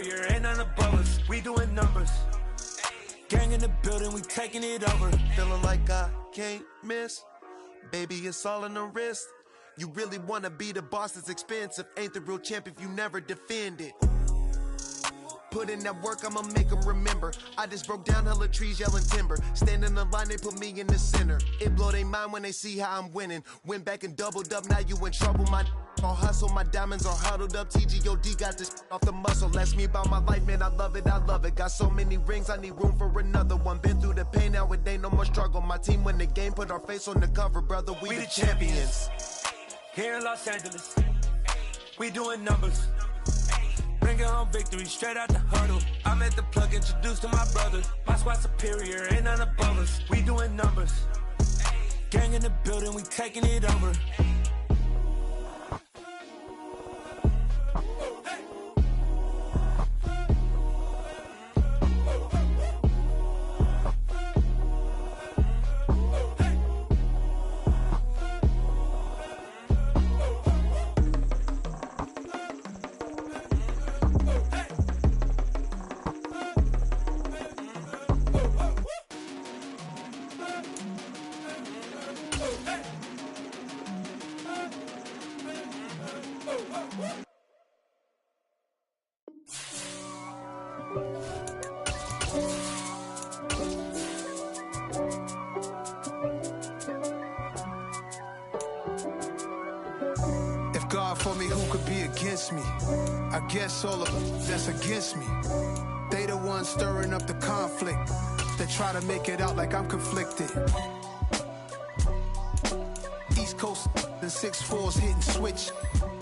superior, ain't none above us. We doing numbers. Gang in the building, we taking it over. Feeling like I can't miss. Baby, it's all in the wrist. You really wanna be the boss, it's expensive. Ain't the real champ if you never defend it. Put in that work, I'ma make them remember. I just broke down hella trees yelling timber. Stand in the line, they put me in the center. It blow they mind when they see how I'm winning. Went back and doubled up, now you in trouble. My all hustle, my diamonds are huddled up. TGOD got this off the muscle. Ask me about my life, man, I love it, I love it. Got so many rings, I need room for another one. Been through the pain, now it ain't no more struggle. My team win the game, put our face on the cover, brother, we the champions. Here in Los Angeles, we doing numbers. Bringing home victory straight out the huddle. I'm at the plug, introduced to my brother. My squad superior, ain't none above us. We doing numbers. Gang in the building, we taking it over. If God for me, who could be against me? I guess all of them that's against me. They the ones stirring up the conflict. They try to make it out like I'm conflicted. East Coast and 6'4's hitting switch.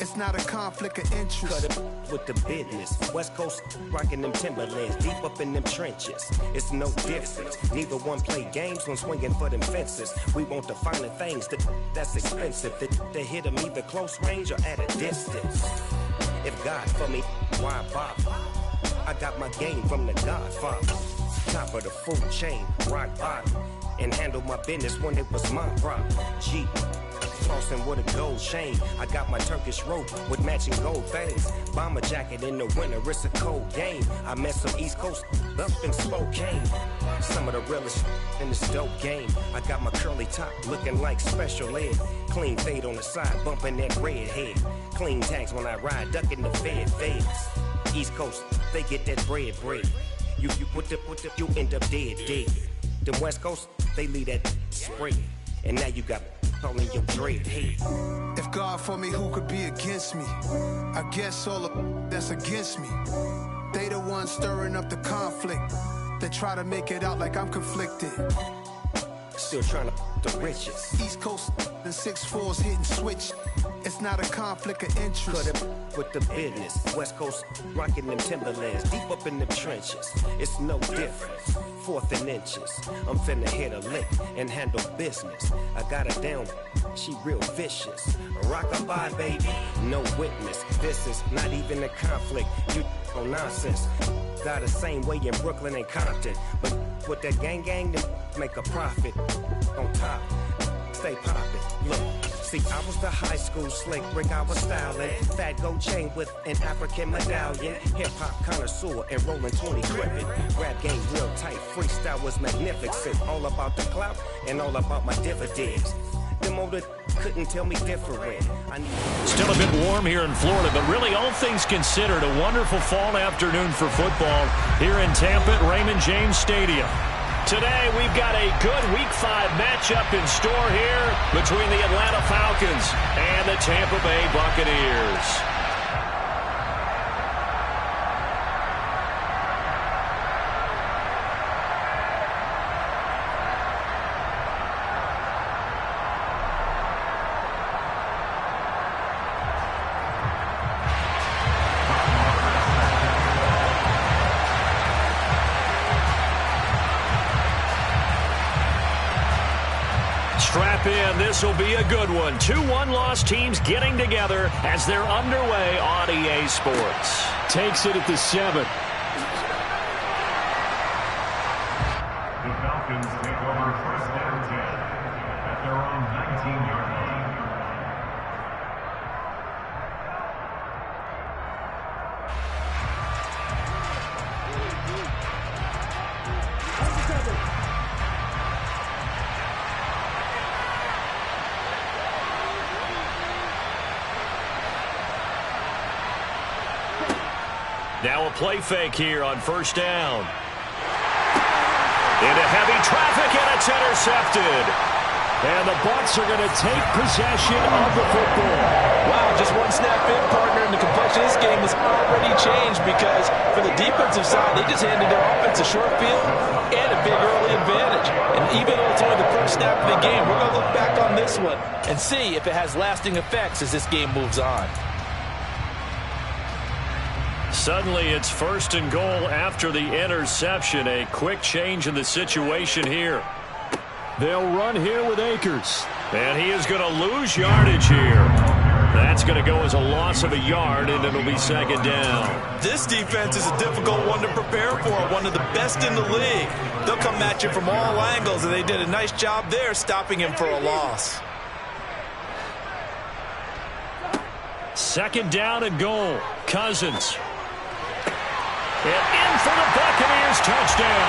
It's not a conflict of interest. Cut it with the business. West Coast rocking them Timberlands, deep up in them trenches. It's no difference. Neither one play games when swinging for them fences. We want the finer things that's expensive. That hit them either close range or at a distance. If God for me, why bother? I got my game from the Godfather. Top of the food chain, rock bottom. And handle my business when it was my problem. G. Flossing with a gold chain. I got my Turkish rope with matching gold things. Bomber jacket in the winter, it's a cold game. I met some East Coast up in Spokane. Some of the realest in this dope game. I got my curly top looking like special ed. Clean fade on the side, bumping that red head. Clean tags when I ride, ducking the fades. East Coast, they get that bread. You put the, you end up dead. Them West Coast, they leave that spread. And now you got all in your dread head. If God for me, who could be against me? I guess all of them that's against me. They the ones stirring up the conflict. They try to make it out like I'm conflicted. Still trying to the riches. East Coast and 6'4's hitting switch. It's not a conflict of interest. Cut it with the business. West Coast rocking them Timberlands, deep up in them trenches. It's no difference. 4th and inches. I'm finna hit a lick and handle business. I got her down, she real vicious. Rockabye, baby, no witness. This is not even a conflict. You on nonsense. Got the same way in Brooklyn and Compton. But with that gang, then make a profit. On top, stay poppin'. Look. See, I was the high school slick Rick, I was styling. Fat gold chain with an African medallion. Hip-hop connoisseur and rolling 20 gripping. Rap game real tight, freestyle was magnificent. All about the clout and all about my dividends. Them older couldn't tell me different. Still a bit warm here in Florida, but really all things considered, a wonderful fall afternoon for football here in Tampa at Raymond James Stadium. Today, we've got a good Week 5 matchup in store here between the Atlanta Falcons and the Tampa Bay Buccaneers. Strap in, this will be a good one. 2 one-loss teams getting together as they're underway on EA Sports. Takes it at the 7. The Falcons take over first down 10 at their own 19-yard line. Now a play fake here on first down. Into heavy traffic, and it's intercepted. And the Bucs are going to take possession of the football. Wow, just one snap in, partner, and the complexion of this game has already changed because for the defensive side, they just handed their offense a short field and a big early advantage. And even though it's only the first snap of the game, we're going to look back on this one and see if it has lasting effects as this game moves on. Suddenly, it's first and goal after the interception. A quick change in the situation here. They'll run here with Akers. And he is going to lose yardage here. That's going to go as a loss of a yard, and it'll be second down. This defense is a difficult one to prepare for, one of the best in the league. They'll come at you from all angles, and they did a nice job there stopping him for a loss. Second down and goal. Cousins. And in for the Buccaneers touchdown.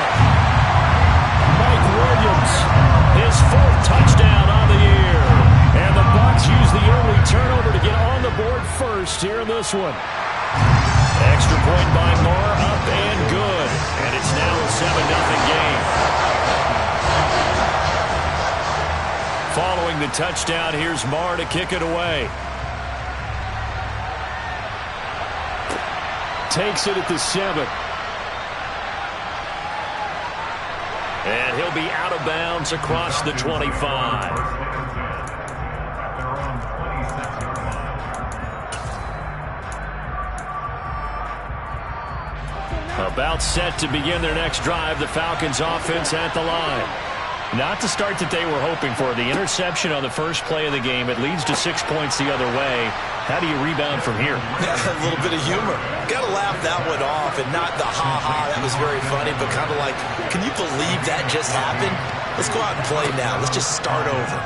Mike Williams, his fourth touchdown on the year. And the Bucs use the early turnover to get on the board first here in this one. Extra point by Moore, up and good. And it's now a 7-0 game. Following the touchdown, here's Moore to kick it away. Takes it at the 7. And he'll be out of bounds across the 25. About set to begin their next drive, the Falcons offense at the line. Not the start that they were hoping for. The interception on the first play of the game, it leads to 6 points the other way. How do you rebound from here? Yeah, a little bit of humor. Got to laugh that one off, and not the ha-ha, that was very funny, but kind of like, can you believe that just happened? Let's go out and play now. Let's just start over.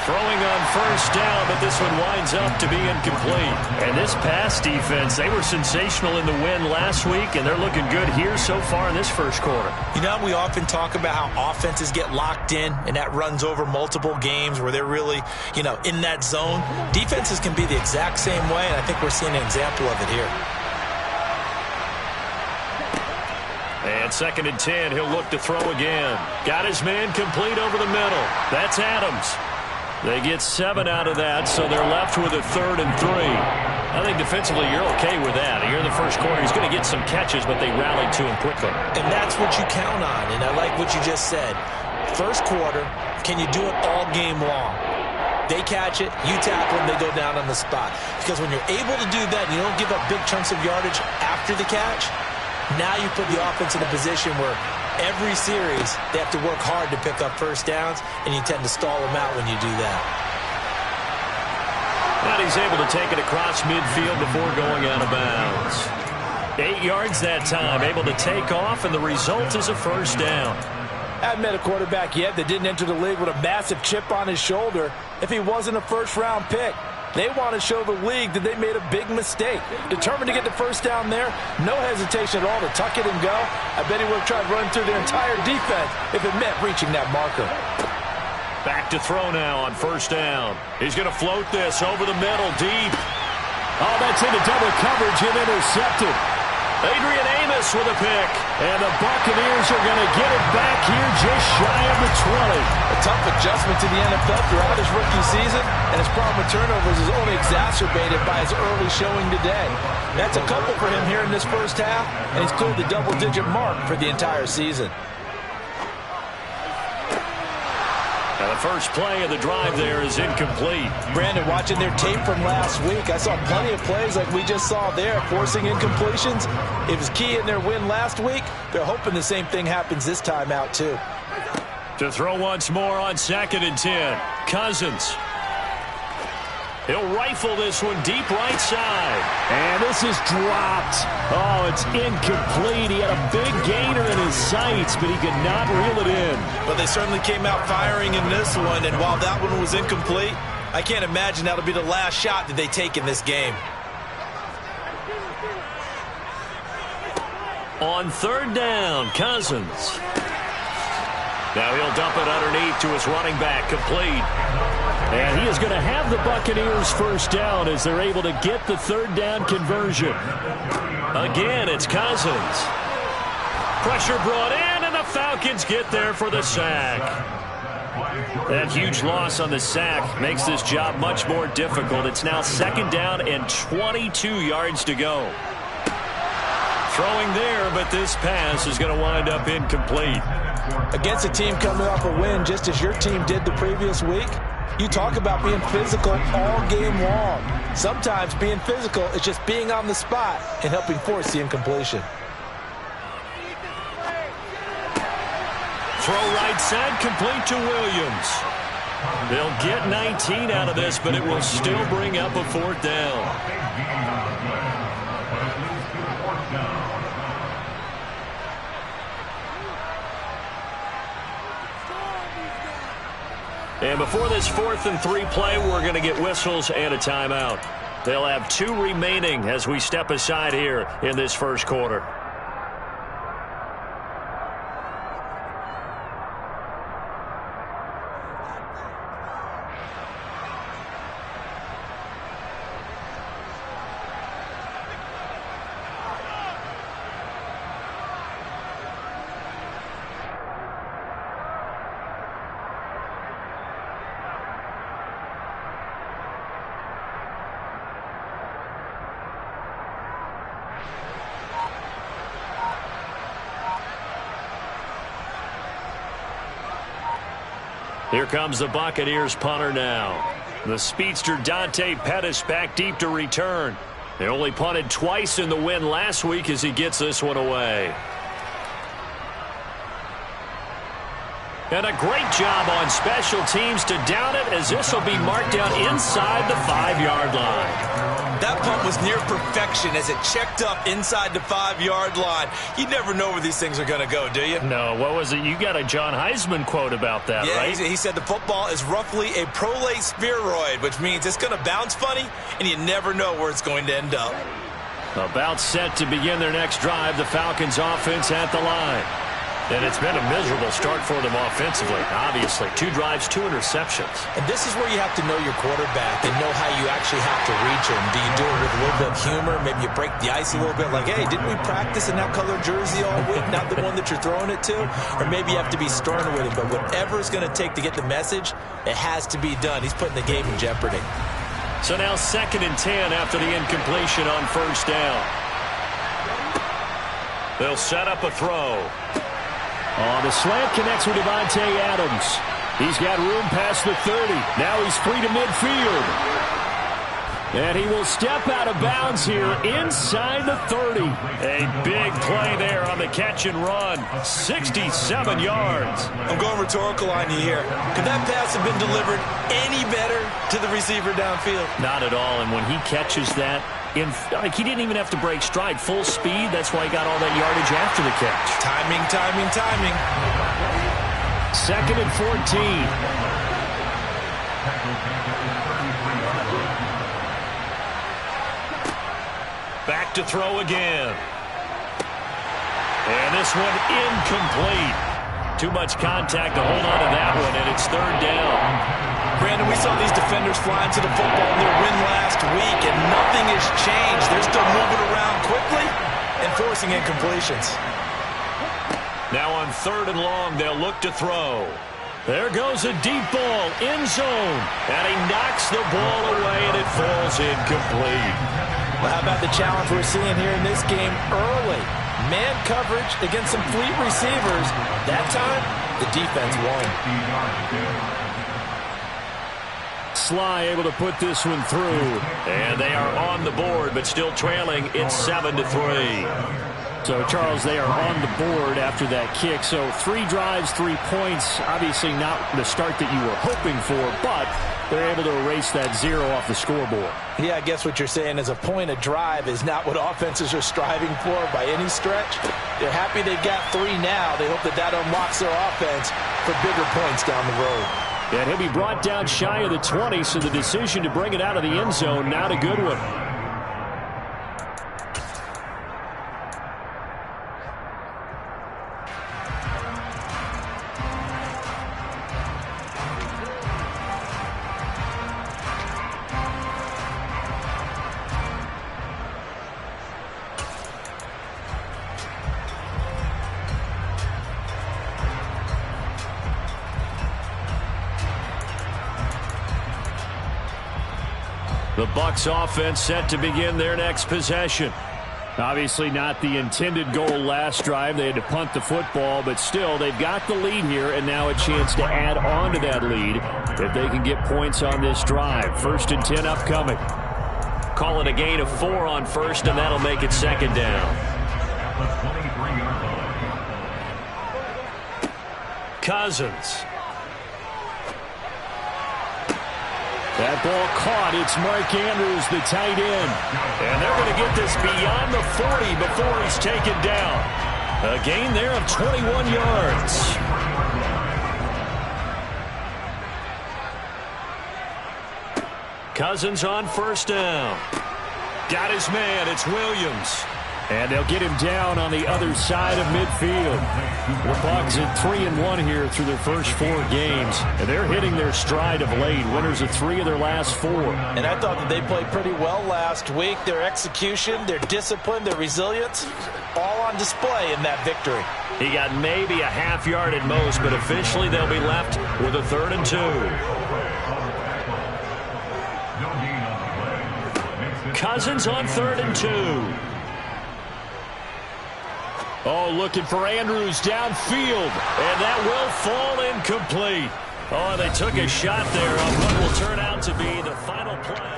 Throwing on first down, but this one winds up to be incomplete. And this pass defense, they were sensational in the win last week, and they're looking good here so far in this first quarter. You know, we often talk about how offenses get locked in, and that runs over multiple games where they're really, you know, in that zone. Defenses can be the exact same way, and I think we're seeing an example of it here. And second and 10, he'll look to throw again. Got his man complete over the middle. That's Adams. They get 7 out of that, so they're left with a 3rd and 3. I think defensively you're okay with that. Here in the first quarter, he's going to get some catches, but they rallied to him quickly. And that's what you count on, and I like what you just said. First quarter, can you do it all game long? They catch it, you tackle them, they go down on the spot. Because when you're able to do that and you don't give up big chunks of yardage after the catch, now you put the offense in a position where every series, they have to work hard to pick up first downs, and you tend to stall them out when you do that. And he's able to take it across midfield before going out of bounds. 8 yards that time, able to take off, and the result is a first down. I haven't met a quarterback yet that didn't enter the league with a massive chip on his shoulder if he wasn't a first-round pick. They want to show the league that they made a big mistake. Determined to get the first down there, no hesitation at all to tuck it and go. I bet he would have tried running through their entire defense if it meant reaching that marker. Back to throw now on first down. He's going to float this over the middle, deep. Oh, that's into double coverage and intercepted. Adrian Amos with a pick. And the Buccaneers are going to get it back here just shy of the 20. A tough adjustment to the NFL throughout his rookie season, and his problem with turnovers is only exacerbated by his early showing today. That's a couple for him here in this first half, and he's cleared the double-digit mark for the entire season. Now the first play of the drive there is incomplete. Brandon, watching their tape from last week, I saw plenty of plays like we just saw there, forcing incompletions. It was key in their win last week. They're hoping the same thing happens this time out, too. To throw once more on second and 10. Cousins. He'll rifle this one deep right side. And this is dropped. Oh, it's incomplete. He had a big gainer in his sights, but he could not reel it in. But they certainly came out firing in this one, and while that one was incomplete, I can't imagine that'll be the last shot that they take in this game. On third down, Cousins. Now he'll dump it underneath to his running back, complete. And he is going to have the Buccaneers first down as they're able to get the third down conversion. Again, it's Cousins. Pressure brought in, and the Falcons get there for the sack. That huge loss on the sack makes this job much more difficult. It's now second down and 22 yards to go. Throwing there, but this pass is going to wind up incomplete. Against a team coming off a win just as your team did the previous week, you talk about being physical all game long. Sometimes being physical is just being on the spot and helping force the incompletion. Throw right side, complete to Williams. They'll get 19 out of this, but it will still bring up a fourth down. And before this 4th and 3 play, we're going to get whistles and a timeout. They'll have 2 remaining as we step aside here in this first quarter. Here comes the Buccaneers punter now. The speedster Dante Pettis back deep to return. They only punted twice in the win last week as he gets this one away. And a great job on special teams to down it as this will be marked down inside the 5-yard line. That punt was near perfection as it checked up inside the 5-yard line. You never know where these things are going to go, do you? No, what was it? You got a John Heisman quote about that, right? Yeah, he said the football is roughly a prolate spheroid, which means it's going to bounce funny, and you never know where it's going to end up. About set to begin their next drive, the Falcons offense at the line. And it's been a miserable start for them offensively, obviously. 2 drives, 2 interceptions. And this is where you have to know your quarterback and know how you actually have to reach him. Do you do it with a little bit of humor? Maybe you break the ice a little bit like, hey, didn't we practice in that color jersey all week, not the one that you're throwing it to? Or maybe you have to be stern with him. But whatever it's going to take to get the message, it has to be done. He's putting the game in jeopardy. So now 2nd and 10 after the incompletion on first down. They'll set up a throw. Oh, the slant connects with Devontae Adams. He's got room past the 30. Now he's free to midfield. And he will step out of bounds here inside the 30. A big play there on the catch and run. 67 yards. I'm going rhetorical on you here. Could that pass have been delivered any better to the receiver downfield? Not at all. And when he catches that, he didn't even have to break stride. Full speed. That's why he got all that yardage after the catch. Timing, timing, timing. 2nd and 14. Back to throw again. And this one incomplete. Too much contact to hold on to that one, and it's 3rd down. Brandon, we saw these defenders flying to the football in their win last week, and nothing has changed. They're still moving around quickly and forcing incompletions. Now on 3rd and long, they'll look to throw. There goes a deep ball, end zone, and he knocks the ball away, and it falls incomplete. Well, how about the challenge we're seeing here in this game early? Man coverage against some fleet receivers. That time, the defense won. Sly able to put this one through. And they are on the board, but still trailing. It's 7-3. So, Charles, they are on the board after that kick. So, 3 drives, 3 points. Obviously not the start that you were hoping for, but they're able to erase that 0 off the scoreboard. Yeah, I guess what you're saying is a point a drive is not what offenses are striving for by any stretch. They're happy they've got 3 now. They hope that that unlocks their offense for bigger points down the road. And he'll be brought down shy of the 20, so the decision to bring it out of the end zone, not a good one. The Bucs offense set to begin their next possession. Obviously not the intended goal last drive. They had to punt the football, but still they've got the lead here, and now a chance to add on to that lead if they can get points on this drive. 1st and 10 upcoming. Call it a gain of 4 on first, and that'll make it 2nd down. Cousins. That ball caught. It's Mark Andrews, the tight end. And they're going to get this beyond the 40 before he's taken down. A gain there of 21 yards. Cousins on 1st down. Got his man. It's Williams. And they'll get him down on the other side of midfield. The Bucs at 3-1 here through their first 4 games. And they're hitting their stride of late. Winners of 3 of their last 4. And I thought that they played pretty well last week. Their execution, their discipline, their resilience, all on display in that victory. He got maybe a half yard at most, but officially they'll be left with a 3rd and 2. Cousins on 3rd and 2. Oh, looking for Andrews downfield, and that will fall incomplete. Oh, they took a shot there on what will turn out to be the final play.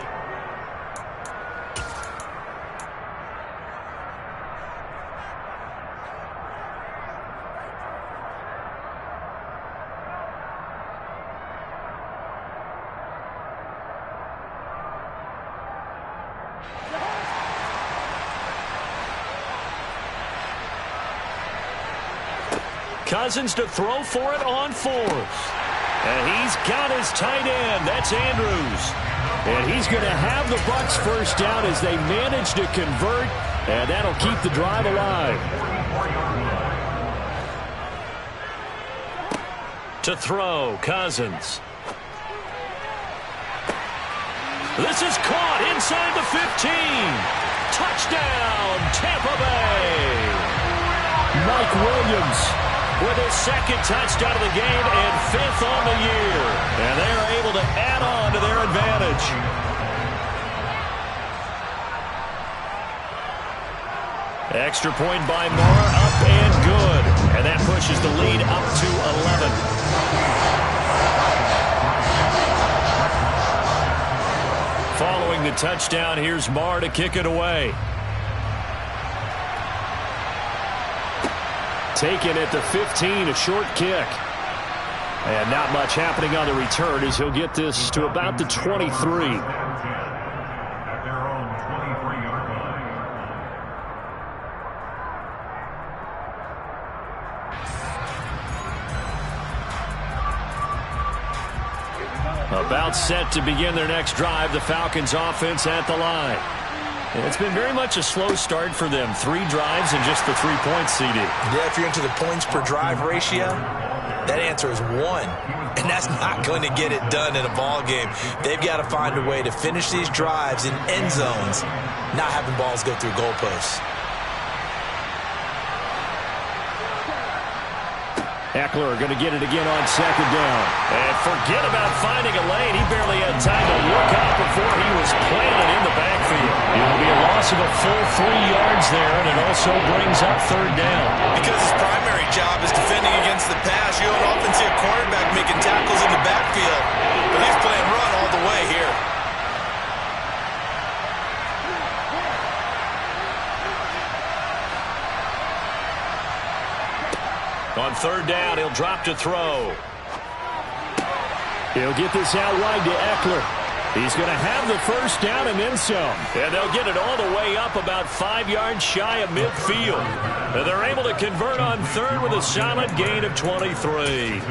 Cousins to throw for it on 4th. And he's got his tight end. That's Andrews. And he's going to have the Bucs 1st down as they manage to convert. And that'll keep the drive alive. To throw, Cousins. This is caught inside the 15. Touchdown, Tampa Bay. Mike Williams with his 2nd touchdown of the game and 5th on the year. And they are able to add on to their advantage. Extra point by Moore, up and good. And that pushes the lead up to 11. Following the touchdown, here's Marr to kick it away. Taken at the 15, a short kick. And not much happening on the return as he'll get this to about the 23. About set to begin their next drive, the Falcons offense at the line. It's been very much a slow start for them. 3 drives and just the 3 points, CD. Yeah, if you're into the points per drive ratio, that answer is 1. And that's not going to get it done in a ball game. They've got to find a way to finish these drives in end zones, not having balls go through goalposts. Eckler going to get it again on 2nd down. And forget about finding a lane. He barely had time to look up before he was planted in the backfield. It'll be a loss of a full 3 yards there, and it also brings up 3rd down. Because his primary job is defending against the pass, you don't often see a quarterback making tackles in the backfield. But he's playing run all the way here. On 3rd down, he'll drop to throw. He'll get this out wide to Eckler. He's going to have the 1st down and then some. And they'll get it all the way up about 5 yards shy of midfield. And they're able to convert on 3rd with a solid gain of 23.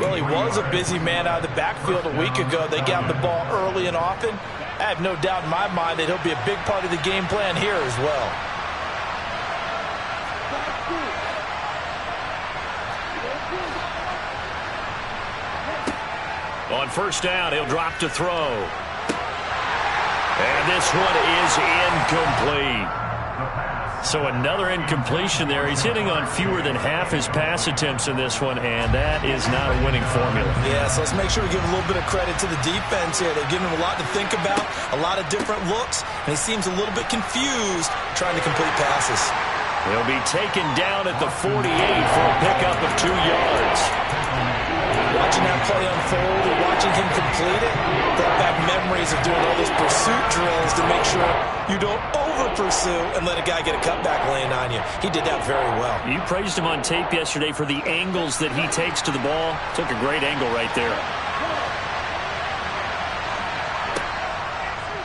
Well, he was a busy man out of the backfield a week ago. They got the ball early and often. I have no doubt in my mind that he'll be a big part of the game plan here as well. On 1st down, he'll drop to throw. And this one is incomplete. So another incompletion there. He's hitting on fewer than half his pass attempts in this one, and that is not a winning formula. Yeah, so let's make sure we give a little bit of credit to the defense here. They're giving him a lot to think about, a lot of different looks, and he seems a little bit confused trying to complete passes. He'll be taken down at the 48 for a pickup of 2 yards. Watching that play unfold and watching him complete it brought back memories of doing all those pursuit drills to make sure you don't over-pursue and let a guy get a cutback lane on you. He did that very well. You praised him on tape yesterday for the angles that he takes to the ball. Took a great angle right there.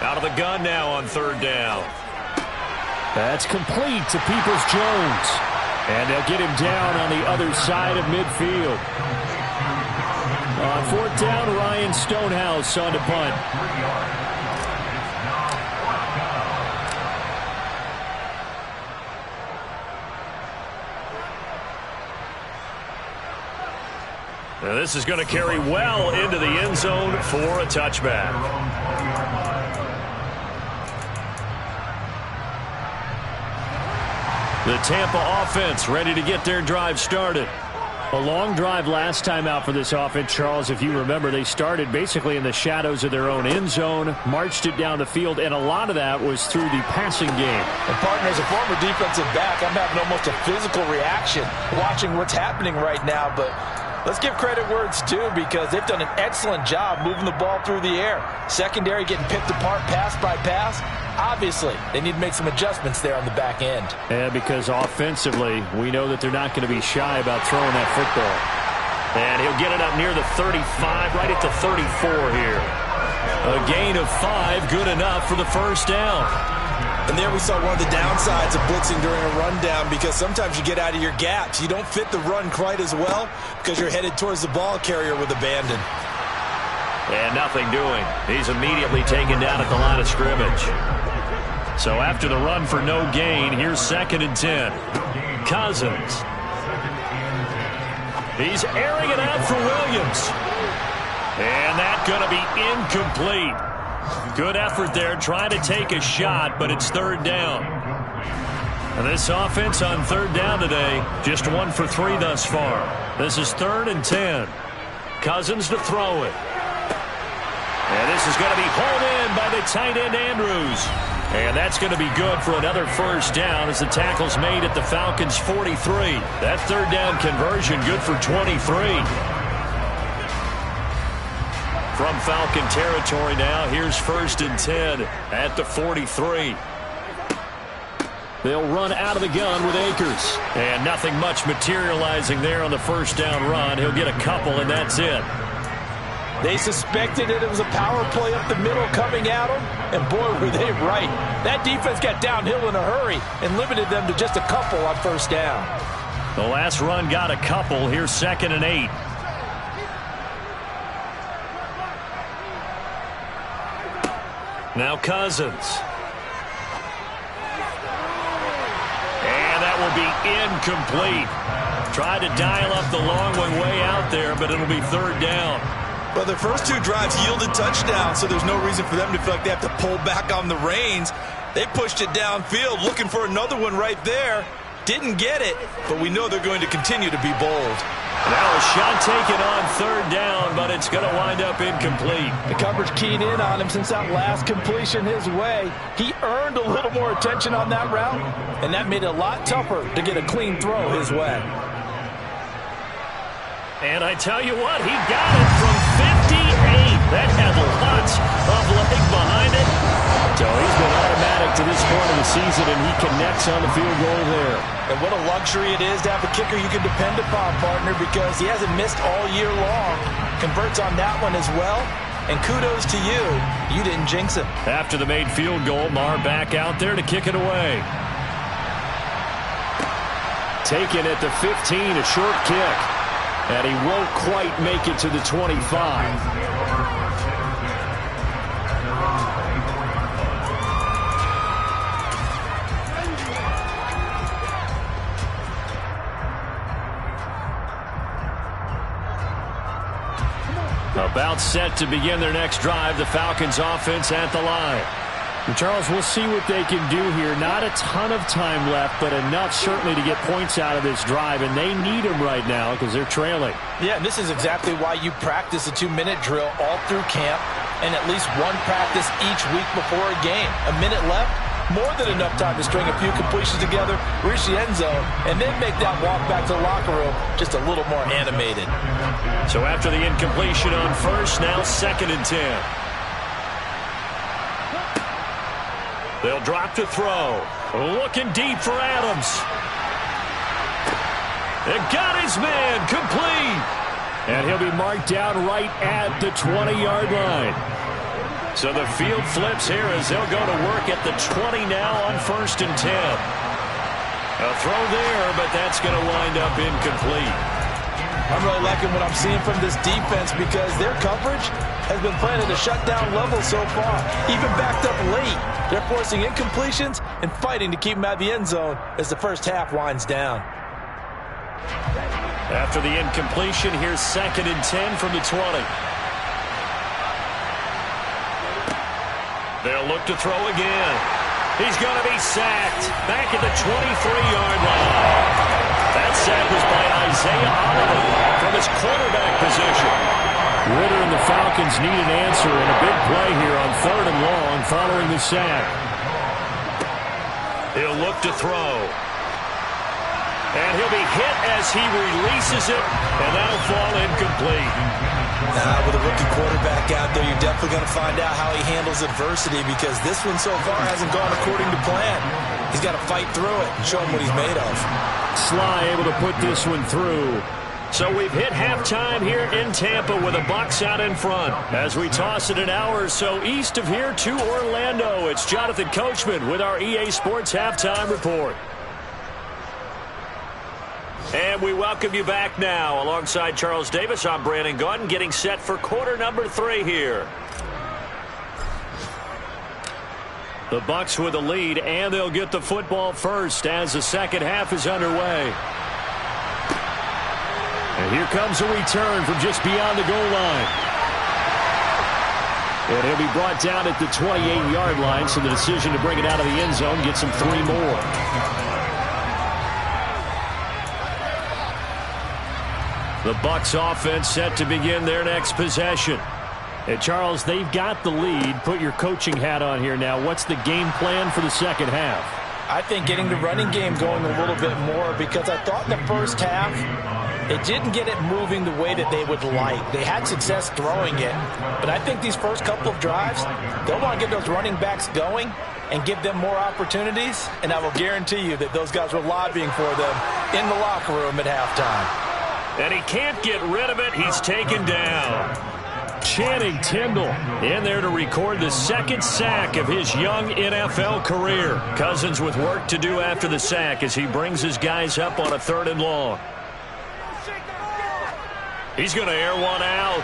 Out of the gun now on 3rd down. That's complete to Peoples-Jones. And they'll get him down on the other side of midfield. On 4th down, Ryan Stonehouse on to punt. Now this is going to carry well into the end zone for a touchback. The Tampa offense ready to get their drive started. A long drive last time out for this offense, Charles. If you remember, they started basically in the shadows of their own end zone, marched it down the field, and a lot of that was through the passing game. And, partner, as a former defensive back, I'm having almost a physical reaction watching what's happening right now. But let's give credit where it's due because they've done an excellent job moving the ball through the air. Secondary getting picked apart pass by pass. Obviously, they need to make some adjustments there on the back end. Yeah, because offensively, we know that they're not going to be shy about throwing that football. And he'll get it up near the 35, right at the 34 here. A gain of 5, good enough for the 1st down. And there we saw one of the downsides of blitzing during a rundown because sometimes you get out of your gaps. You don't fit the run quite as well because you're headed towards the ball carrier with abandon. And nothing doing. He's immediately taken down at the line of scrimmage. So after the run for no gain, here's 2nd and 10. Cousins. He's airing it out for Williams. And that's going to be incomplete. Good effort there, trying to take a shot, but it's 3rd down. And this offense on 3rd down today, just 1 for 3 thus far. This is 3rd and 10. Cousins to throw it. And this is going to be hauled in by the tight end Andrews. And that's going to be good for another 1st down as the tackle's made at the Falcons' 43. That 3rd down conversion good for 23. From Falcon territory now, here's 1st and 10 at the 43. They'll run out of the gun with Akers. And nothing much materializing there on the 1st down run. He'll get a couple, and that's it. They suspected it was a power play up the middle coming at them, and boy, were they right. That defense got downhill in a hurry and limited them to just a couple on 1st down. The last run got a couple. Here's 2nd and 8. Now Cousins. And that will be incomplete. Tried to dial up the long one way out there, but it'll be 3rd down. Well, their first 2 drives yielded touchdowns, so there's no reason for them to feel like they have to pull back on the reins. They pushed it downfield, looking for another one right there. Didn't get it, but we know they're going to continue to be bold. Now a shot taken on 3rd down, but it's going to wind up incomplete. The coverage keyed in on him since that last completion his way. He earned a little more attention on that route, and that made it a lot tougher to get a clean throw his way. And I tell you what, he got it from 58. That had lots of leg behind it. So he's been automatic to this point of the season, and he connects on the field goal there. And what a luxury it is to have a kicker you can depend upon, partner, because he hasn't missed all year long. Converts on that one as well. And kudos to you. You didn't jinx him. After the made field goal, Maher back out there to kick it away. Taken at the 15, a short kick. And he won't quite make it to the 25. About set to begin their next drive, the Falcons offense at the line. And Charles, we'll see what they can do here. Not a ton of time left, but enough certainly to get points out of this drive, and they need them right now because they're trailing. Yeah, and this is exactly why you practice a 2-minute drill all through camp and at least one practice each week before a game. A minute left, more than enough time to string a few completions together, reach the end zone, and then make that walk back to the locker room just a little more animated. So after the incompletion on first, now 2nd and 10. They'll drop to throw. Looking deep for Adams. It got his man complete. And he'll be marked down right at the 20-yard line. So the field flips here as they'll go to work at the 20 now on 1st and 10. A throw there, but that's going to wind up incomplete. I'm really liking what I'm seeing from this defense because their coverage has been playing at a shutdown level so far. Even backed up late, they're forcing incompletions and fighting to keep them out of the end zone as the first half winds down. After the incompletion, here's 2nd and 10 from the 20. They'll look to throw again. He's going to be sacked back at the 23-yard line. That sack was by Isaiah Oliver from his quarterback position. Ritter and the Falcons need an answer in a big play here on 3rd and long following the sack. He'll look to throw. And he'll be hit as he releases it, and that'll fall incomplete. With a rookie quarterback out there, you're definitely going to find out how he handles adversity because this one so far hasn't gone according to plan. He's got to fight through it and show him what he's made of. Sly able to put this one through. So we've hit halftime here in Tampa with the Bucs out in front. As we toss it an hour or so east of here to Orlando, it's Jonathan Coachman with our EA Sports Halftime Report. And we welcome you back now. Alongside Charles Davis, I'm Brandon Gaudin, getting set for quarter number 3 here. The Bucs with the lead, and they'll get the football first as the second half is underway. And here comes a return from just beyond the goal line. And he'll be brought down at the 28-yard line, so the decision to bring it out of the end zone gets him 3 more. The Bucs offense set to begin their next possession. And Charles, they've got the lead. Put your coaching hat on here now. What's the game plan for the second half? I think getting the running game going a little bit more because I thought in the first half it didn't get it moving the way that they would like. They had success throwing it, but I think these first couple of drives, they'll want to get those running backs going and give them more opportunities, and I will guarantee you that those guys were lobbying for them in the locker room at halftime. And he can't get rid of it. He's taken down. Channing Tindall in there to record the 2nd sack of his young NFL career. Cousins with work to do after the sack as he brings his guys up on a 3rd and long. He's going to air one out.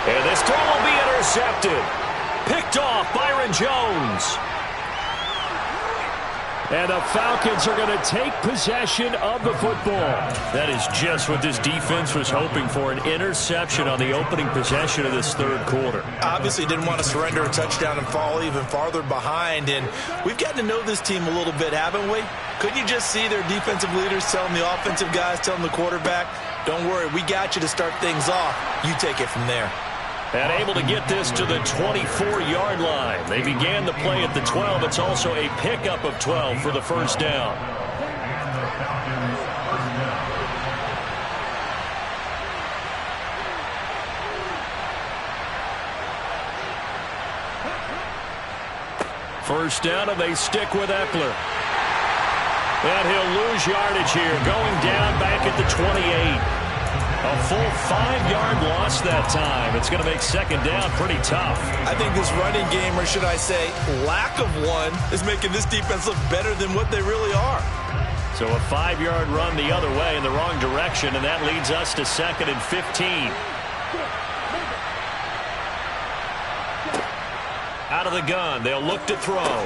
And this throw will be intercepted. Picked off Byron Jones. And the Falcons are going to take possession of the football. That is just what this defense was hoping for, an interception on the opening possession of this 3rd quarter. Obviously didn't want to surrender a touchdown and fall even farther behind. And we've gotten to know this team a little bit, haven't we? Couldn't you just see their defensive leaders telling the offensive guys, telling the quarterback, don't worry, we got you to start things off. You take it from there. And able to get this to the 24-yard line. They began the play at the 12. It's also a pickup of 12 for the first down. First down, and they stick with Eckler. And he'll lose yardage here, going down back at the 28. A full 5-yard loss that time. It's going to make second down pretty tough. I think this running game, or should I say lack of one, is making this defense look better than what they really are. So a 5-yard run the other way in the wrong direction, and that leads us to 2nd and 15. Out of the gun, they'll look to throw.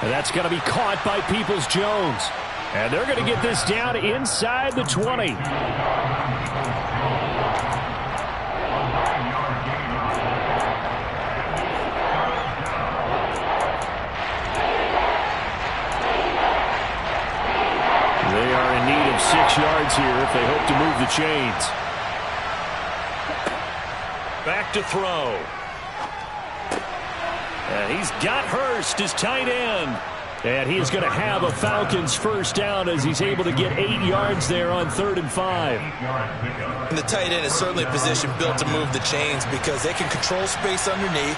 And that's going to be caught by Peoples-Jones. And they're going to get this down inside the 20. 6 yards here if they hope to move the chains. Back to throw. And he's got Hurst, his tight end. And he is going to have a Falcons first down as he's able to get 8 yards there on 3rd and 5. And the tight end is certainly a position built to move the chains because they can control space underneath.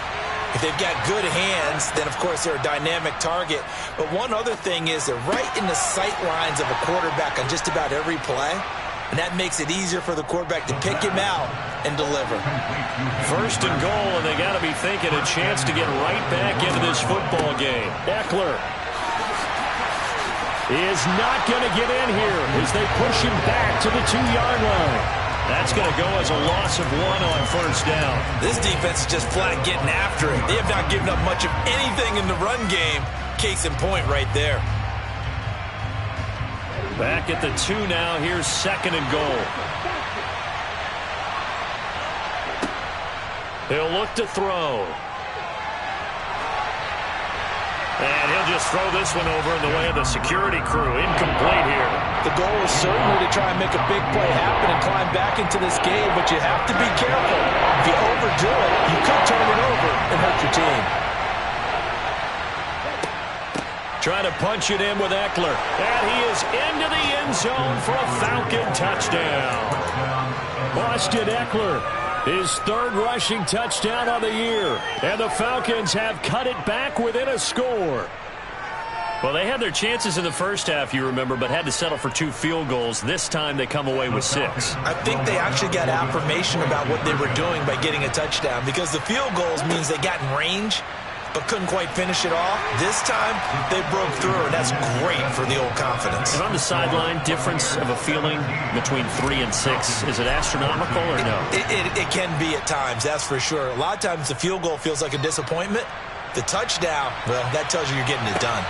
If they've got good hands, then, of course, they're a dynamic target. But one other thing is they're right in the sight lines of a quarterback on just about every play. And that makes it easier for the quarterback to pick him out and deliver. 1st and goal, and they got to be thinking a chance to get right back into this football game. Eckler is not going to get in here as they push him back to the 2-yard line. That's going to go as a loss of 1 on 1st down. This defense is just flat getting after it. They have not given up much of anything in the run game. Case in point right there. Back at the 2 now. Here's 2nd and goal. He'll look to throw. And he'll just throw this one over in the way of the security crew. Incomplete here. The goal is certainly to try and make a big play happen and climb back into this game, but you have to be careful. If you overdo it, you could turn it over and hurt your team. Trying to punch it in with Eckler. And he is into the end zone for a Falcon touchdown. Austin Eckler, his 3rd rushing touchdown on the year. And the Falcons have cut it back within a score. Well, they had their chances in the first half, you remember, but had to settle for 2 field goals. This time they come away with 6. I think they actually got affirmation about what they were doing by getting a touchdown because the field goals means they got in range but couldn't quite finish it off. This time, they broke through, and that's great for the old confidence. And on the sideline, difference of a feeling between 3 and 6, is it astronomical or no? It can be at times, that's for sure. A lot of times the field goal feels like a disappointment. The touchdown, well, that tells you you're getting it done.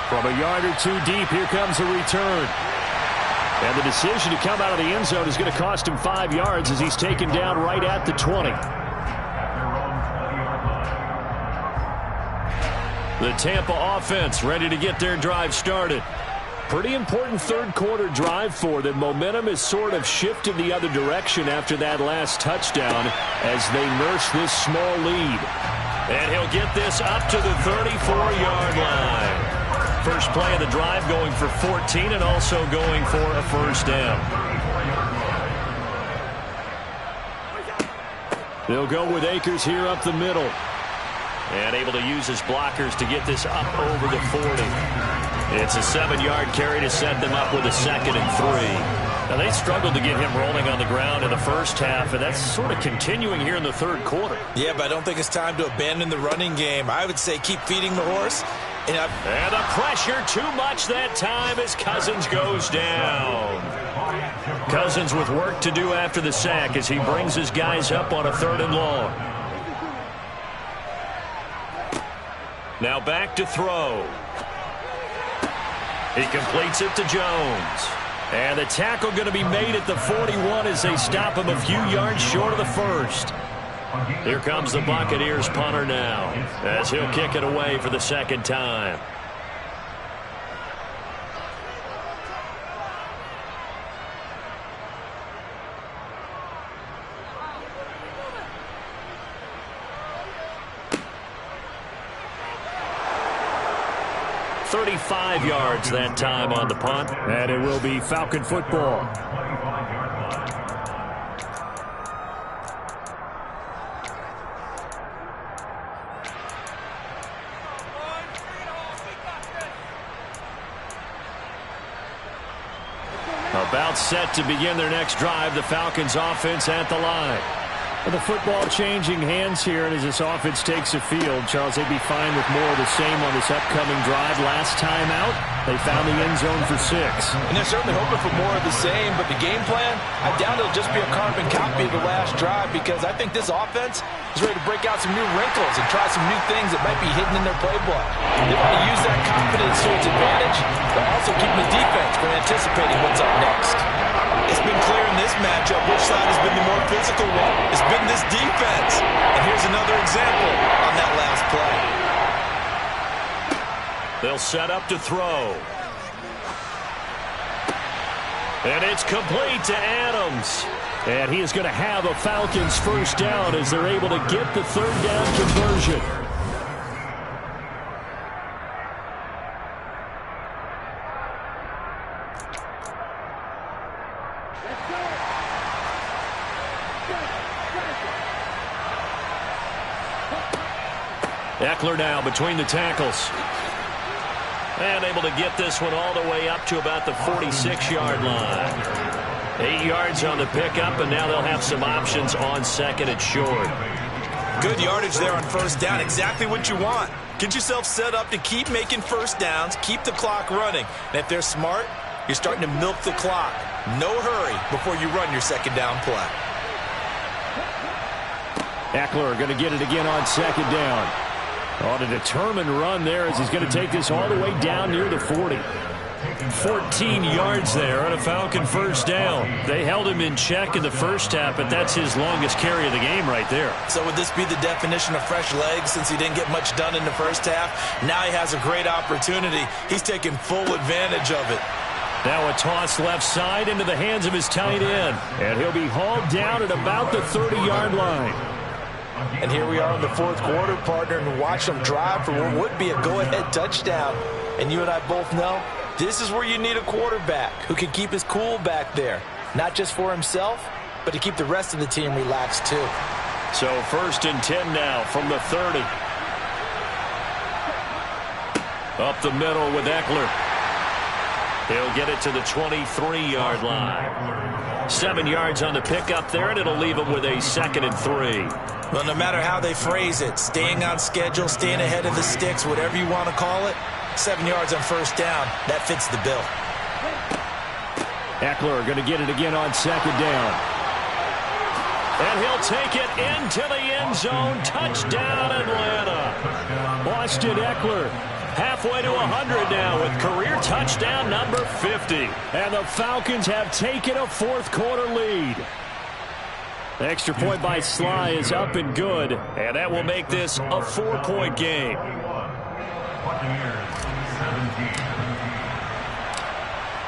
From a yard or 2 deep, here comes a return. And the decision to come out of the end zone is going to cost him 5 yards as he's taken down right at the 20. The Tampa offense ready to get their drive started. Pretty important 3rd quarter drive for them. Momentum has sort of shifted the other direction after that last touchdown as they nurse this small lead. And he'll get this up to the 34-yard line. First play of the drive going for 14 and also going for a first down. They'll go with Akers here up the middle. And able to use his blockers to get this up over the 40. It's a 7-yard carry to set them up with a 2nd and 3. Now, they struggled to get him rolling on the ground in the first half, and that's sort of continuing here in the 3rd quarter. Yeah, but I don't think it's time to abandon the running game. I would say keep feeding the horse. And the pressure too much that time as Cousins goes down. Cousins with work to do after the sack as he brings his guys up on a 3rd and long. Now back to throw. He completes it to Jones. And the tackle going to be made at the 41 as they stop him a few yards short of the 1st. Here comes the Buccaneers punter now as he'll kick it away for the 2nd time. $35 yards that time on the punt, and it will be Falcon football. About set to begin their next drive, the Falcons offense at the line. And the football changing hands here, and as this offense takes the field, Charles, they'd be fine with more of the same on this upcoming drive. Last time out, they found the end zone for 6. And they're certainly hoping for more of the same, but the game plan, I doubt it'll just be a carbon copy of the last drive because I think this offense is ready to break out some new wrinkles and try some new things that might be hidden in their playbook. They want to use that confidence to its advantage, but also keep the defense from anticipating what's up next. It's been clear in this matchup which side has been the more physical one. It's been this defense. And here's another example on that last play. They'll set up to throw. And it's complete to Adams. And he is going to have a Falcons first down as they're able to get the third down conversion. Eckler now between the tackles. And able to get this one all the way up to about the 46-yard line. 8 yards on the pickup, and now they'll have some options on second and short. Good yardage there on first down. Exactly what you want. Get yourself set up to keep making first downs, keep the clock running. And if they're smart, you're starting to milk the clock. No hurry before you run your second down play. Eckler going to get it again on second down. On a determined run there as he's going to take this all the way down near the 40. 14 yards there on a Falcon first down. They held him in check in the first half, but that's his longest carry of the game right there. So would this be the definition of fresh legs since he didn't get much done in the first half? Now he has a great opportunity. He's taking full advantage of it. Now a toss left side into the hands of his tight end. And he'll be hauled down at about the 30-yard line. And here we are in the fourth quarter, partner, and watch them drive for what would be a go-ahead touchdown. And you and I both know this is where you need a quarterback who can keep his cool back there. Not just for himself, but to keep the rest of the team relaxed too. So 1st and 10 now from the 30. Up the middle with Eckler. He'll get it to the 23-yard line. 7 yards on the pickup there, and it'll leave him with a 2nd and 3. Well, no matter how they phrase it, staying on schedule, staying ahead of the sticks, whatever you want to call it, 7 yards on first down, that fits the bill. Eckler going to get it again on second down. And he'll take it into the end zone. Touchdown, Atlanta. Austin Eckler halfway to 100 now with career touchdown number 50. And the Falcons have taken a fourth quarter lead. The extra point by Sly is up and good, and that will make this a 4-point game.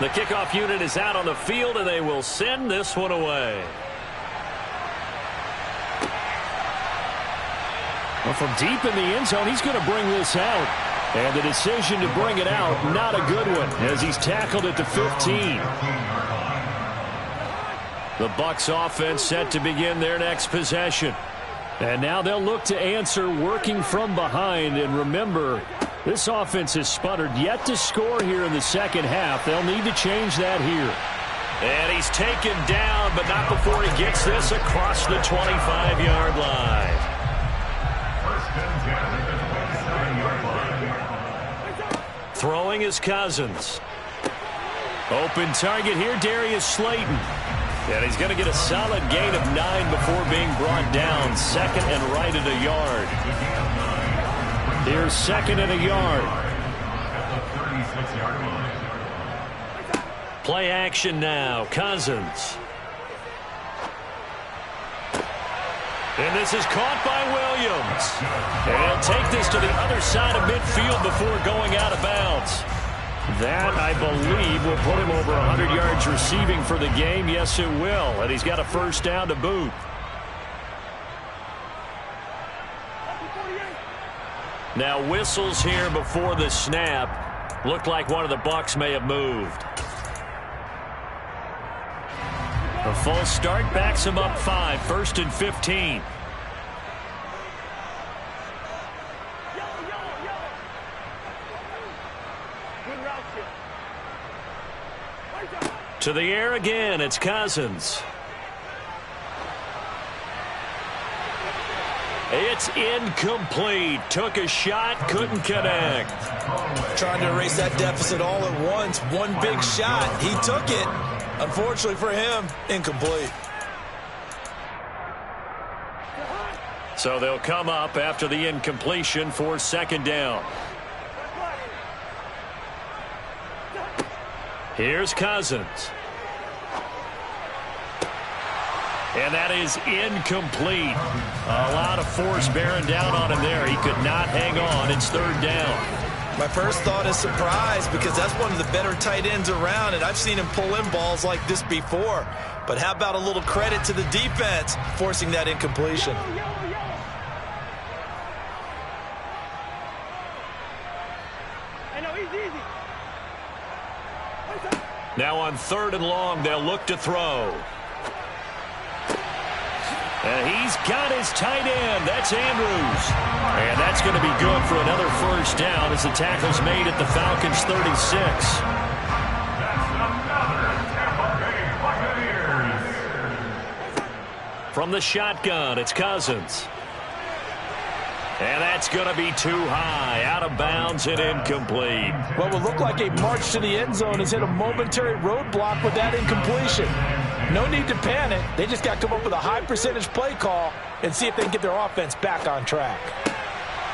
The kickoff unit is out on the field, and they will send this one away. Well, from deep in the end zone, he's going to bring this out. And the decision to bring it out, not a good one, as he's tackled at the 15. The Bucs offense set to begin their next possession. And now they'll look to answer working from behind. And remember, this offense has sputtered yet to score here in the second half. They'll need to change that here. And he's taken down, but not before he gets this across the 25-yard line. Throwing is Cousins. Open target here, Darius Slayton. And he's going to get a solid gain of 9 before being brought down. 2nd and right at a yard. Here's 2nd and a yard. Play action now. Cousins. And this is caught by Williams. And he'll take this to the other side of midfield before going out of bounds. That, I believe, will put him over 100 yards receiving for the game. Yes, it will. And he's got a first down to boot. Now whistles here before the snap. Looked like one of the Bucs may have moved. A full start backs him up 5. 1st and 15. To the air again, it's Cousins. It's incomplete. Took a shot, couldn't connect. Trying to erase that deficit all at once. One big shot. He took it. Unfortunately for him, incomplete. So they'll come up after the incompletion for 2nd down. Here's Cousins. And that is incomplete. A lot of force bearing down on him there. He could not hang on. It's 3rd down. My first thought is surprise because that's one of the better tight ends around, and I've seen him pull in balls like this before. But how about a little credit to the defense forcing that incompletion? Now on 3rd and long, they'll look to throw. And he's got his tight end. That's Andrews. And that's going to be good for another first down as the tackle's made at the Falcons' 36. That's another Tampa Bay Buccaneers. From the shotgun, it's Cousins. And that's going to be too high, out of bounds and incomplete. What will look like a march to the end zone has hit a momentary roadblock with that incompletion. No need to panic. They just got to come up with a high percentage play call and see if they can get their offense back on track.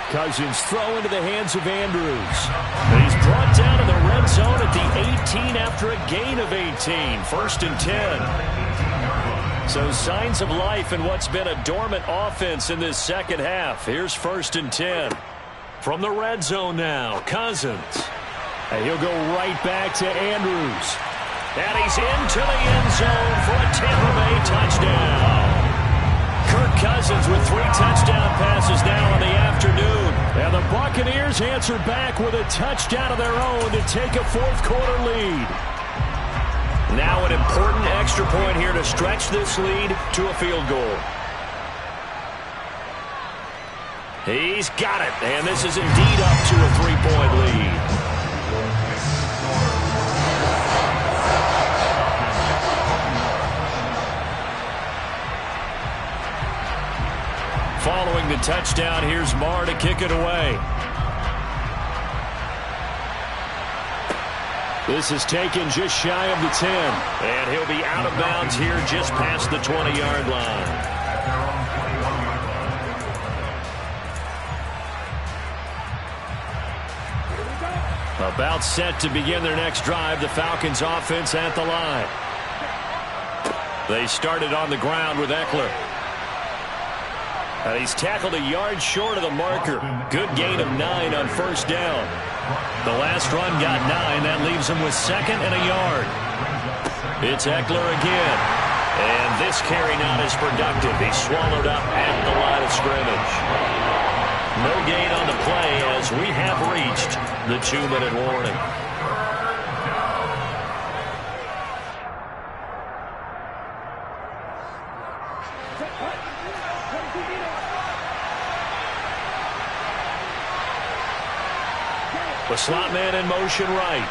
Cousins throw into the hands of Andrews. He's brought down in the red zone at the 18 after a gain of 18. 1st and 10. So signs of life in what's been a dormant offense in this second half. Here's 1st and 10. From the red zone now, Cousins. And he'll go right back to Andrews. And he's into the end zone for a Tampa Bay touchdown. Kirk Cousins with 3 touchdown passes now in the afternoon. And the Buccaneers answer back with a touchdown of their own to take a 4th quarter lead. Now an important extra point here to stretch this lead to a field goal. He's got it, and this is indeed up to a 3-point lead. Following the touchdown, here's Marr to kick it away. This is taken just shy of the 10. And he'll be out of bounds here just past the 20-yard line. About set to begin their next drive, the Falcons offense at the line. They started on the ground with Eckler. And he's tackled a yard short of the marker. Good gain of 9 on 1st down. The last run got 9. That leaves him with 2nd and a yard. It's Eckler again. And this carry not as productive. He's swallowed up at the line of scrimmage. No gain on the play as we have reached the 2-minute warning. The slot man in motion right.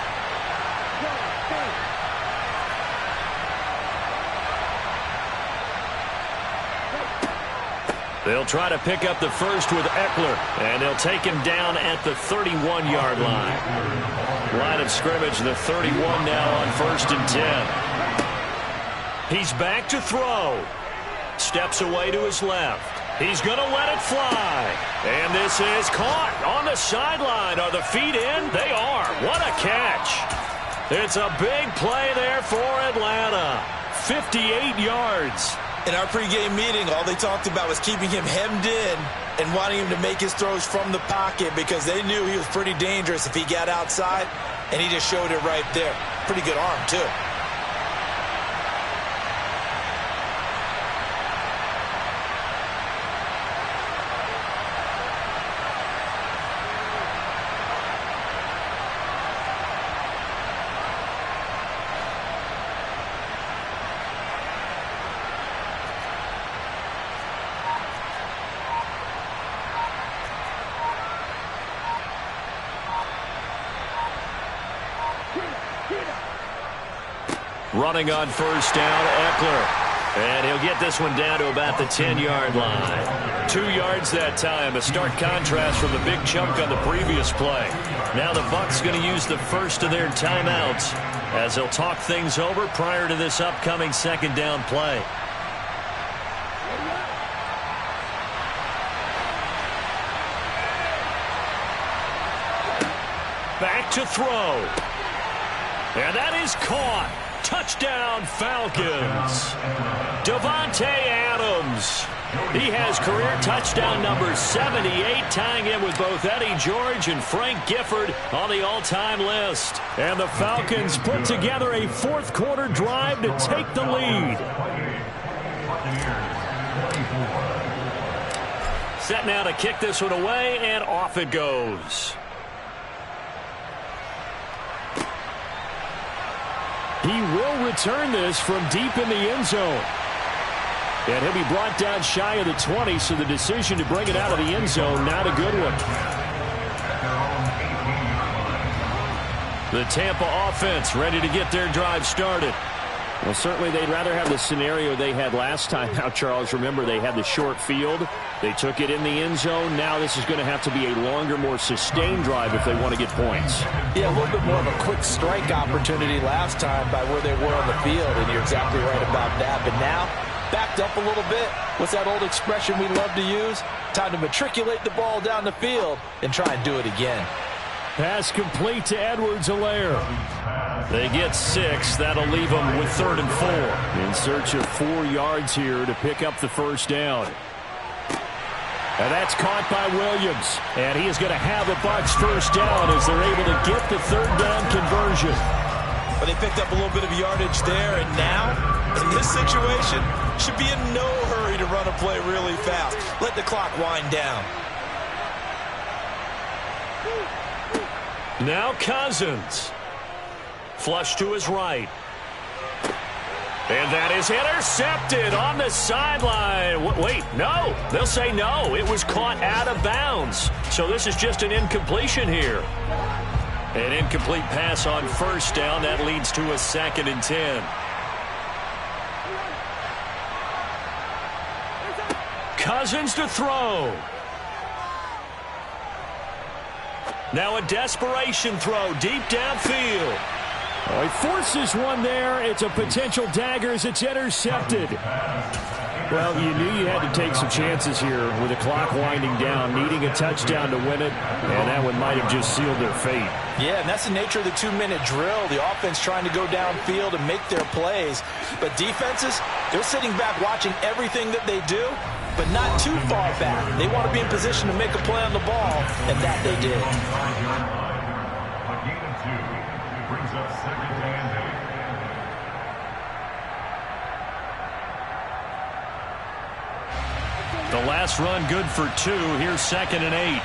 They'll try to pick up the first with Eckler, and they'll take him down at the 31-yard line. Line of scrimmage, the 31 now on 1st and 10. He's back to throw. Steps away to his left. He's going to let it fly. And this is caught on the sideline. Are the feet in? They are. What a catch. It's a big play there for Atlanta. 58 yards. In our pregame meeting, all they talked about was keeping him hemmed in and wanting him to make his throws from the pocket because they knew he was pretty dangerous if he got outside, and he just showed it right there. Pretty good arm, too. Running on 1st down, Eckler. And he'll get this one down to about the 10-yard line. 2 yards that time, a stark contrast from the big chunk on the previous play. Now the Bucs going to use the first of their timeouts as they'll talk things over prior to this upcoming 2nd down play. Back to throw. And that is caught. Touchdown, Falcons. Davante Adams. He has career touchdown number 78, tying him with both Eddie George and Frank Gifford on the all-time list. And the Falcons put together a fourth-quarter drive to take the lead. Set now to kick this one away, and off it goes. He will return this from deep in the end zone. And he'll be brought down shy of the 20, so the decision to bring it out of the end zone, not a good one. The Tampa offense ready to get their drive started. Well, certainly they'd rather have the scenario they had last time. Now, Charles, remember they had the short field. They took it in the end zone. Now this is going to have to be a longer, more sustained drive if they want to get points. Yeah, a little bit more of a quick strike opportunity last time by where they were on the field, and you're exactly right about that. But now, backed up a little bit. What's that old expression we love to use? Time to matriculate the ball down the field and try and do it again. Pass complete to Edwards-Helaire. They get 6. That'll leave them with 3rd and 4. In search of 4 yards here to pick up the first down. And that's caught by Williams. And he is going to have the Bucs first down as they're able to get the 3rd down conversion. But they picked up a little bit of yardage there, and now, in this situation, should be in no hurry to run a play really fast. Let the clock wind down. Now Cousins. Flush to his right. And that is intercepted on the sideline. Wait, no. They'll say no. It was caught out of bounds. So this is just an incompletion here. An incomplete pass on first down. That leads to a 2nd and 10. Cousins to throw. Now a desperation throw deep downfield. Oh, he forces one there. It's a potential dagger as it's intercepted. Well, you knew you had to take some chances here with the clock winding down, needing a touchdown to win it, and that one might have just sealed their fate. Yeah, and that's the nature of the 2-minute drill. The offense trying to go downfield and make their plays. But defenses, they're sitting back watching everything that they do, but not too far back. They want to be in position to make a play on the ball, and that they did. A gain of 2 brings up 2nd and 8. The last run good for 2. Here's 2nd and 8.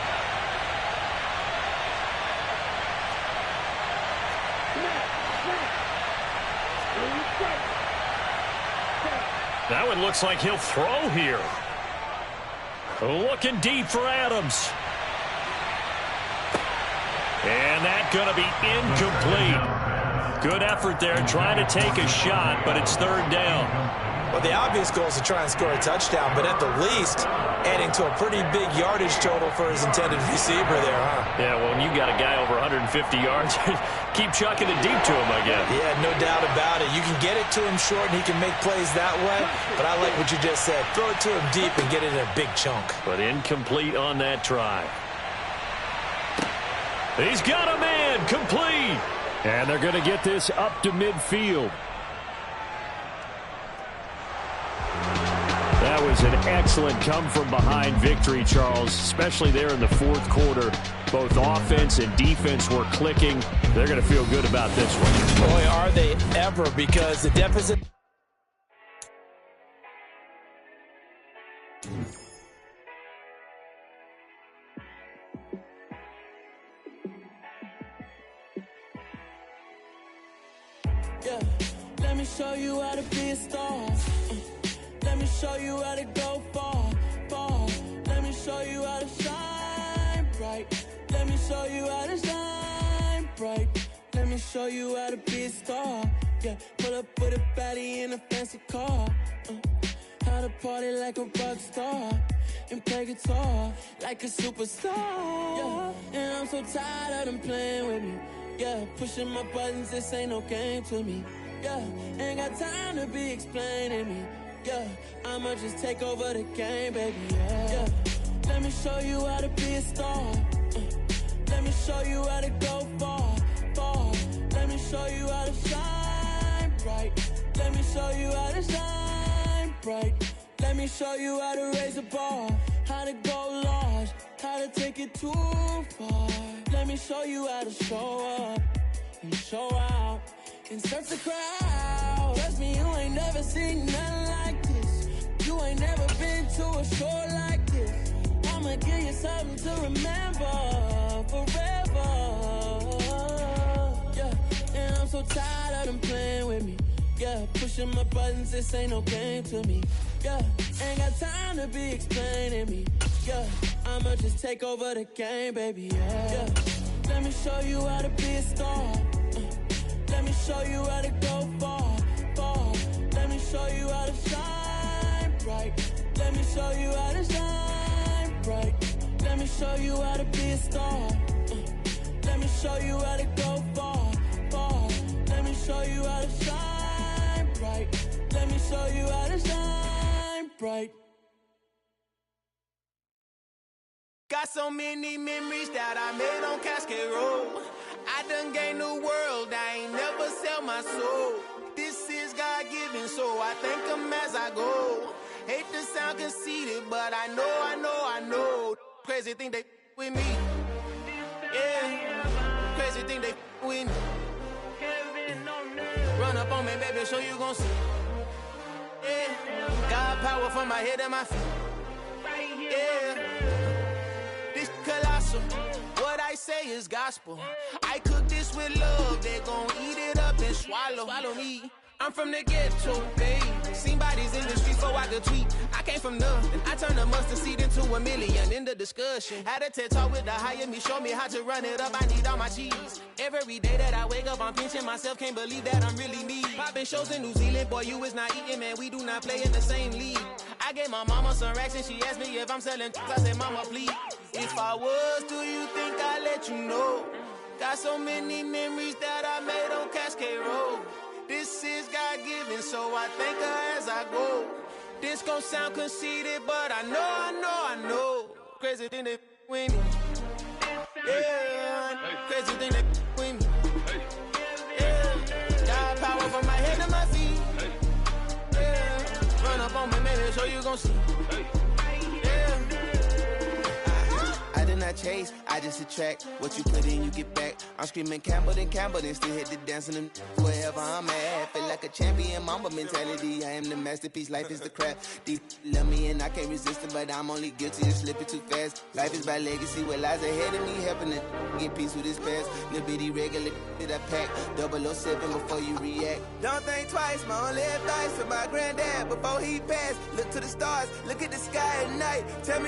That one looks like he'll throw here. Looking deep for Adams. And that's going to be incomplete. Good effort there, trying to take a shot, but it's 3rd down. Well, the obvious goal is to try and score a touchdown, but at the least, adding to a pretty big yardage total for his intended receiver there, huh? Yeah, well, when you got a guy over 150 yards, keep chucking it deep to him, I guess. Yeah, no doubt about it. You can get it to him short, and he can make plays that way, but I like what you just said. Throw it to him deep and get it in a big chunk. But incomplete on that try. He's got a man, complete. And they're going to get this up to midfield. That was an excellent come-from-behind victory, Charles, especially there in the 4th quarter. Both offense and defense were clicking. They're going to feel good about this one. Boy, are they ever, because the deficit... Yeah, let me show you how to be a star. Let me show you how to go far, far. Let me show you how to shine bright. Let me show you how to shine bright. Let me show you how to be a star. Yeah, pull up with a baddie in a fancy car. How to party like a rock star and play guitar like a superstar. Yeah, and I'm so tired of them playing with me. Yeah, pushing my buttons, this ain't no game to me. Yeah, ain't got time to be explaining me. Yeah, I'ma just take over the game, baby. Yeah, let me show you how to be a star. Let me show you how to go far, far. Let me show you how to shine bright. Let me show you how to shine bright. Let me show you how to raise a bar, how to go large, how to take it too far. Let me show you how to show up and show out and surf the crowd. Trust me, you ain't never seen nothing like this. You ain't never been to a show like this. I'ma give you something to remember forever. Yeah, and I'm so tired of them playing with me. Yeah, pushing my buttons, this ain't no game to me. Yeah, ain't got time to be explaining me. Yeah, I'ma just take over the game, baby. Yeah, let me show you how to be a star. Let me show you how to go far, far. Let me show you how to shine bright. Let me show you how to shine bright. Let me show you how to be a star. Let me show you how to go far, far. Let me show you how to shine bright. Let me show you how to shine bright. Got so many memories that I made on Cascade Road. I done gained the world, I ain't never sell my soul. This is God-given, so I thank him as I go. Hate to sound conceited, but I know. Crazy thing they with me. Yeah, crazy thing they with me. Run up on me, baby, show you gon' see. Yeah, God power from my head and my feet. Yeah, this colossal. What I say is gospel. I cook this with love, they gon' eat it up and swallow me. I'm from the ghetto, babe. Seen bodies in the streets so I could tweet. I came from nothing. I turned a mustard seed into a million in the discussion. Had a TED talk with the higher me, show me how to run it up. I need all my cheese. Every day that I wake up, I'm pinching myself. Can't believe that I'm really me. Popping shows in New Zealand, boy, you is not eating, man. We do not play in the same league. I gave my mama some racks and she asked me if I'm selling. I said, mama, please. If I was, do you think I'd let you know? Got so many memories that I made on Cascade Road. This is God-given, so I thank her as I go. This gon' sound conceited, but I know. Crazy thing they with me. Yeah, crazy thing they with me. Yeah, God power from my head to my feet. Yeah, run up on me, maybe so you gon' see. I did not chase, I just attract. What you put in, you get back. I'm screaming Campbell, then still hit the dancing and wherever I'm at. Feel like a champion, mamba mentality. I am the masterpiece, life is the craft. Deep love me and I can't resist it, but I'm only guilty of slipping too fast. Life is by legacy, what lies ahead of me, helping to get peace with this past. Little bitty regular that I pack, 007 before you react. Don't think twice, my only advice for my granddad before he passed. Look to the stars, look at the sky at night. Tell me